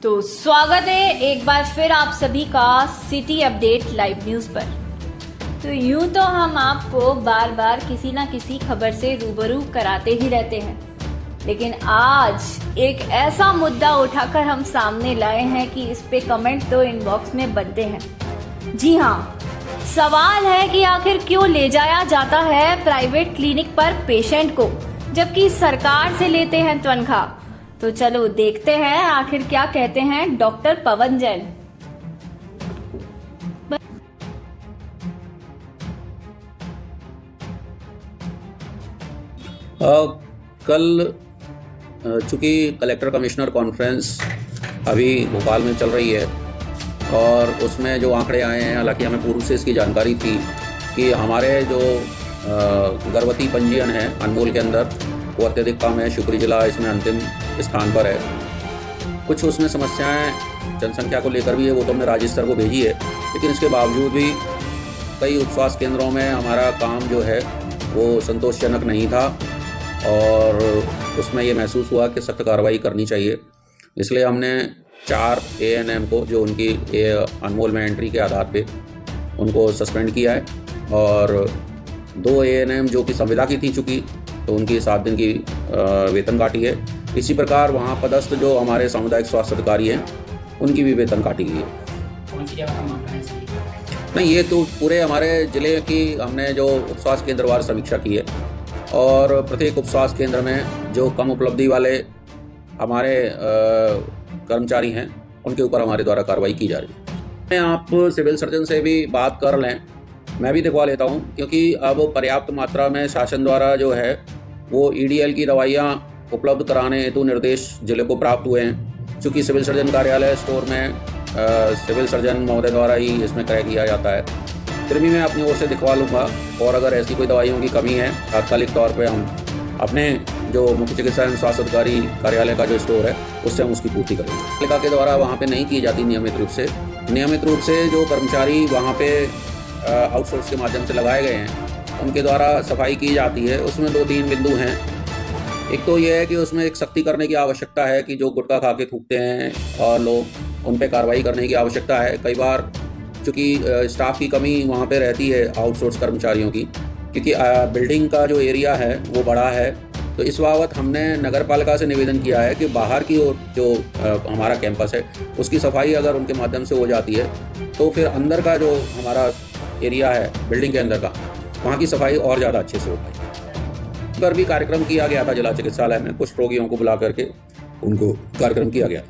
तो स्वागत है एक बार फिर आप सभी का सिटी अपडेट लाइव न्यूज पर। तो यूं तो हम आपको बार बार किसी ना किसी खबर से रूबरू कराते ही रहते हैं, लेकिन आज एक ऐसा मुद्दा उठाकर हम सामने लाए हैं कि इस पे कमेंट तो इनबॉक्स में बनते हैं। जी हाँ, सवाल है कि आखिर क्यों ले जाया जाता है प्राइवेट क्लिनिक पर पेशेंट को, जबकि सरकार से लेते हैं तनख्वाह। तो चलो देखते हैं आखिर क्या कहते हैं डॉक्टर पवन जैन। कल चूंकि कलेक्टर कमिश्नर कॉन्फ्रेंस अभी भोपाल में चल रही है और उसमें जो आंकड़े आए हैं, हालांकि हमें पूर्व से इसकी जानकारी थी कि हमारे जो गर्भवती पंजीयन है अनमोल के अंदर वो अत्यधिक कम है। शिवपुरी जिला इसमें अंतिम स्थान पर है। कुछ उसमें समस्याएं जनसंख्या को लेकर भी है, वो तो हमने राज्य स्तर को भेजी है, लेकिन इसके बावजूद भी कई उप स्वास्थ्य केंद्रों में हमारा काम जो है वो संतोषजनक नहीं था और उसमें ये महसूस हुआ कि सख्त कार्रवाई करनी चाहिए। इसलिए हमने 4 ANM को जो उनकी अनमोल में एंट्री के आधार पे उनको सस्पेंड किया है और 2 ANM जो कि संविदा की थी चूँकि, तो उनकी 7 दिन की वेतन काटी है। इसी प्रकार वहाँ पदस्थ जो हमारे सामुदायिक स्वास्थ्य अधिकारी हैं उनकी भी वेतन काटी गई है। नहीं, ये तो पूरे हमारे ज़िले की हमने जो उप स्वास्थ्य केंद्रवार समीक्षा की है और प्रत्येक उप स्वास्थ्य केंद्र में जो कम उपलब्धि वाले हमारे कर्मचारी हैं उनके ऊपर हमारे द्वारा कार्रवाई की जा रही है। आप सिविल सर्जन से भी बात कर लें, मैं भी दिखवा लेता हूं, क्योंकि अब पर्याप्त मात्रा में शासन द्वारा जो है वो EDL की दवाइयां उपलब्ध कराने हेतु निर्देश जिले को प्राप्त हुए हैं। चूँकि सिविल सर्जन कार्यालय स्टोर में सिविल सर्जन महोदय द्वारा ही इसमें क्रय किया जाता है, फिर भी मैं अपनी ओर से दिखवा लूँगा और अगर ऐसी कोई दवाइयों की कमी है तात्कालिक तौर पर हम अपने जो मुख्य चिकित्सा एवं स्वास्थ्य अधिकारी कार्यालय का जो स्टोर है उससे हम उसकी पूर्ति करेंगे। पालिका के द्वारा वहाँ पे नहीं की जाती नियमित रूप से जो कर्मचारी वहाँ पे आउटसोर्स के माध्यम से लगाए गए हैं उनके द्वारा सफाई की जाती है। उसमें 2-3 बिंदु हैं। एक तो ये है कि उसमें एक सख्ती करने की आवश्यकता है कि जो गुटखा खा के थूकते हैं और लोग, उन पे कार्रवाई करने की आवश्यकता है। कई बार चूँकि स्टाफ की कमी वहाँ पे रहती है आउटसोर्स कर्मचारियों की, क्योंकि बिल्डिंग का जो एरिया है वो बड़ा है। तो इस बाबत हमने नगर पालिका से निवेदन किया है कि बाहर की ओर जो हमारा कैंपस है उसकी सफाई अगर उनके माध्यम से हो जाती है तो फिर अंदर का जो हमारा एरिया है बिल्डिंग के अंदर का, वहाँ की सफाई और ज़्यादा अच्छे से हो पाएगी। पर भी कार्यक्रम किया गया था जिला चिकित्सालय में, कुछ रोगियों को बुला करके उनको कार्यक्रम किया गया।